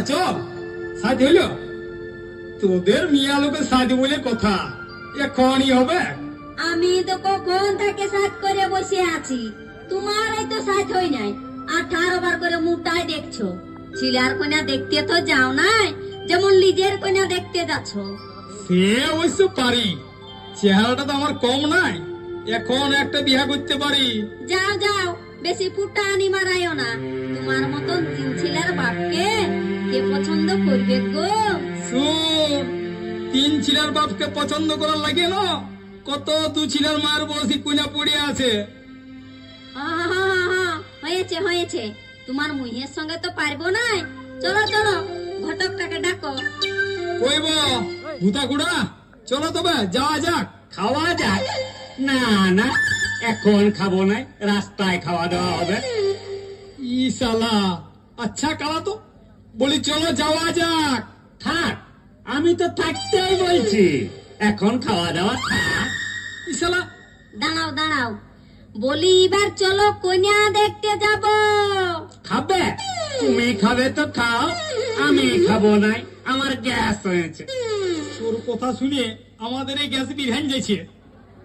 চল সাজ হইল তোদের মিয়া লোকের সাজ বলে কথা এখনই হবে। আমি তো কখন থেকে সাজ করে বসে আছি, তোমার এই তো সাজ হই নাই, 18 বার করে মুটাই দেখছো। ছিলার কন্যা দেখতে তো যাও নাই, যেমন নিজের কন্যা দেখতে যাচ্ছ। সে অবশ্য পারি, চেহারাটা তো আমার কম নাই, এখন একটা বিয়া করতে পারি। যাও যাও, বেশি ফুটানি মারাইও না, তোমার মতন তিন ছেলের বাপকে কে পছন্দ করবে গো? শুন, তিন ছিলার বাপকে পছন্দ করার লাগে না, কত দু ছিলার মার বসি কুনা পড়ে আছে। আহা, হয়েছে হয়েছে, তোমার মুহের সঙ্গে তো পারবো না। চলো চলো, ঘটকটাকে ডাকো। কইব ভূতা গুড়া, চলো তবে যাওয়া যাক, খাওয়া যাক? না না, এখন খাবো না, রাস্তায় খাওয়া দাওয়া হবে। ই শালা, আচ্ছা কালা তো বলি চলো যাওয়া যাক। থাক, আমি তো থাকতেই বলছি, এখন খাওয়া দাওয়া থাক। ই শালা, দাঁড়াও দাঁড়াও, বলি এবার চলো কন্যা দেখতে যাব। খাবে? তুমি খাবে তো খাও, আমি খাবো নাই, আমার গ্যাস হয়েছে। তোর কথা শুনে আমাদের এই গ্যাস বিরহান যাইছে,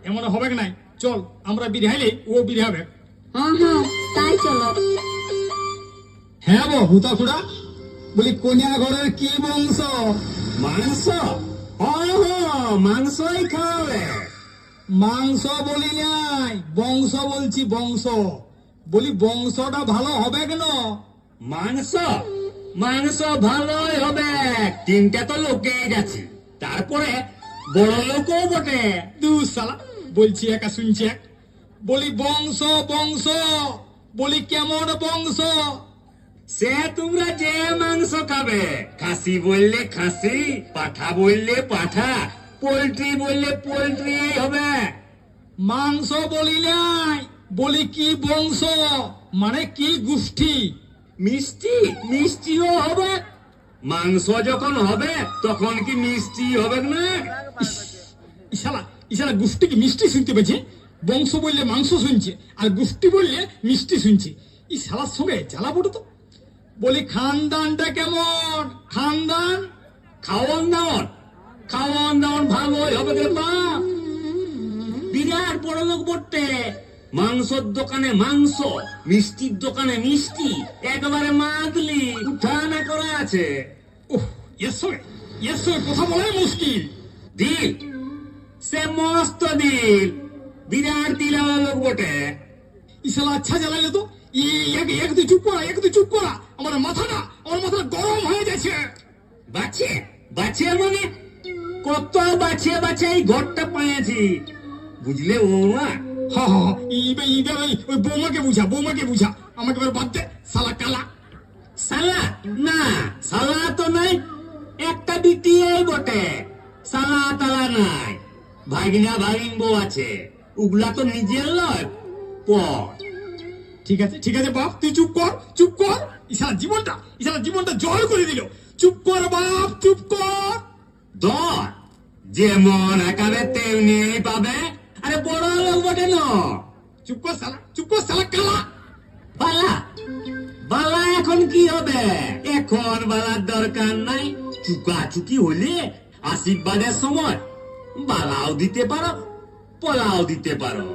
এমন হবে নাই। চল আমরা বিরহাইলে ও বিরহাবে। হ্যাঁ, তাই চলো। হ্যাঁ গো ভূতা খুড়া, বলি কন্যা ঘরের কি বংশ? মাংস? মাংসই খাওয়াবে। মাংস বলি নাই, বংশ বলছি, বংশ। বলি বংশটা ভালো হবে কেন? মাংস? মাংস ভালোই হবে, তিনটা তো লোকেই গেছে, তারপরে বড় লোকও বটে। দু শালা, বলছি একা শুনছি এক। বলি বংশ বংশ, বলি কেমন বংশ? সে তোমরা যে মাংস খাবে, খাসি বললে খাসি, পাঠা বললে পাঠা, পোল্ট্রি বললে পোল্ট্রি হবে। মাংস বলি নাই, বলি কি বংশ, মানে কি গোষ্ঠী? মিষ্টি? মিষ্টিও হবে। মাংস যখন হবে তখন কি মিষ্টি হবে না? ইশালা ইশালা, গোষ্ঠী কি মিষ্টি শুনতে পেয়েছে? বংশ বললে মাংস শুনছে, আর গোষ্ঠী বললে মিষ্টি শুনছে। এই শালার সঙ্গে জ্বালা পড়ে তো। বলি খানদানটা কেমন? খানদান? খাওয়ান দাওয়ান? খাওয়ান দাওয়ান ভালোই হবে রে বাপ, বিরাট বড় লোক বটে। মাংসর দোকানে মাংস, মিষ্টির দোকানে মিষ্টি, একেবারে মাদলি উঠানা করা আছে। ওহ, এর সঙ্গে কথা বলাই মুশকিল। দিল? সে মস্ত দিল, বিরাট দিলাওয়ালা লোক বটে। ইশালা আচ্ছা জ্বালাইলে তো। এক তুই চুপ করা, এক তুই চুপ করা, আমার মাথাটা গরম হয়ে যাচ্ছে। বাছে বাছে মানে কত বাছে বাছে এই ঘরটা পেয়েছি, বুঝলে বৌমা? হা হা, ওই বৌমাকে বুঝা, আমাকে এবার বাদ দে, শালা কালা। সালা? না, সালা তো নাই, একটা বিটিয়াই বটে, সালা তালা নাই। ভাগিনা ভাগিন বউ আছে, উগলা তো নিজের লয় পর। ঠিক আছে বাপ, তুই চুপ কর। ইশালা জীবনটা জয় করে দিল। চুপ কর বাপ, চুপ কর। দর যেমন আকারে তেমনি পাবে। আরে বড় লোক বটে ন। চুপ কর শালা কালা। বালা? বালা এখন কি হবে? এখন বালার দরকার নাই, চুকাচুকি হলে আশীর্বাদের সময় বালাও দিতে পারো, পোলাও দিতে পারো।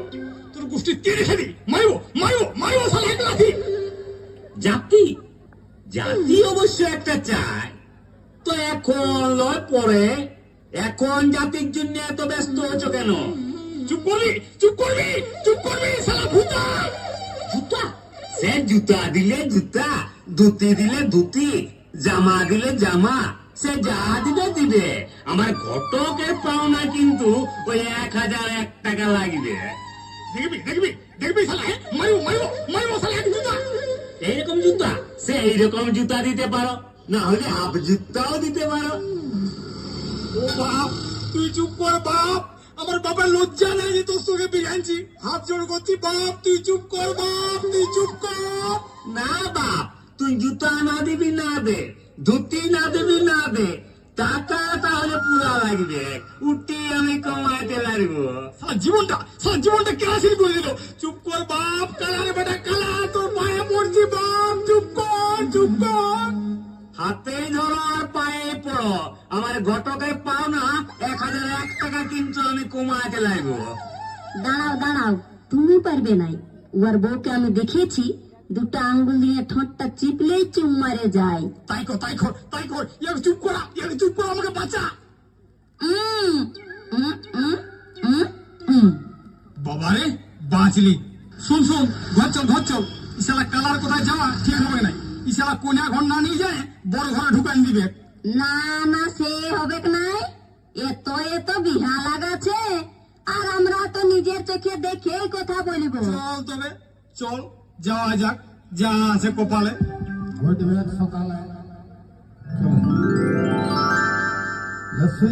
তোর গোষ্ঠী তেরে খেলি, মারো শালা এক লাথি। জাতি? জাতি অবশ্য একটা চাই তো, এখন লয় পরে। এখন জাতির জন্য এত ব্যস্ত হচ্ছ কেন? চুপ করবি শালা ভূতা। জুতা? সে জুতা দিলে জুতা, ধুতি দিলে ধুতি, জামা দিলে জামা, সে যা দিবে। আমার ঘটকের পাওনা কিন্তু ওই 1001 টাকা লাগবে। দেখবি শালা, মারো শালা এক জুতা। এইরকম জুতা? সে এইরকম জুতা দিতে পারো, না হলে হাফ জুতাও দিতে পারো। ও বাপ, তুই চুপ কর বাপ, আমার বাবার লজ্জা নেই যে তোর সঙ্গে বিরানছি। হাত জোড় করছি বাপ, তুই চুপ কর বাপ, তুই চুপ কর। না বাপ, তুই জুতা না দিবি না দে, ধুতি না দিবি না দে, টাকা তাহলে পুরা লাগবে, উঠি আমি কমাইতে লাগবো। সারা জীবনটা কেরাসিন করে দিল। চুপ কর বাপ, কালা রে বেটা কালা, তোর পায়ে পড়ছি বাপ, চুপ কর। হাতেই ধরো আর পায়ে পড়ো, আমার ঘটকের পাওনা 1001 টাকা কিন্তু আমি কমাতে লাগবো। দাঁড়াও দাঁড়াও, তুমি পারবে নাই। ওর বউকে আমি দেখেছি, দুটো আঙ্গুল দিয়ে ঠোঁটটা চিপলেই চুম মারে যায়। তাই কর তাই কর তাই কর, চুপ করা, চুপ করা, আমাকে বাঁচা। উম, উম, উম, উম, উম। বাবারে বাঁচলি। শুন শুন, ঘর চল ঘর চল। ইশালা কালার কোথায় যাওয়া ঠিক হবে না। ইশালা কোনা ঘর না নিয়ে যায় বড় ঘরে ঢুকান দিবে। না না, সে হবে নাই। এত এত বিহা লাগাছে, আর আমরা তো নিজের চোখে দেখেই কথা বলিব। চল তবে চল, যাওয়া যাক, যা আছে কপালে। ঘটবে সকালে লস্যি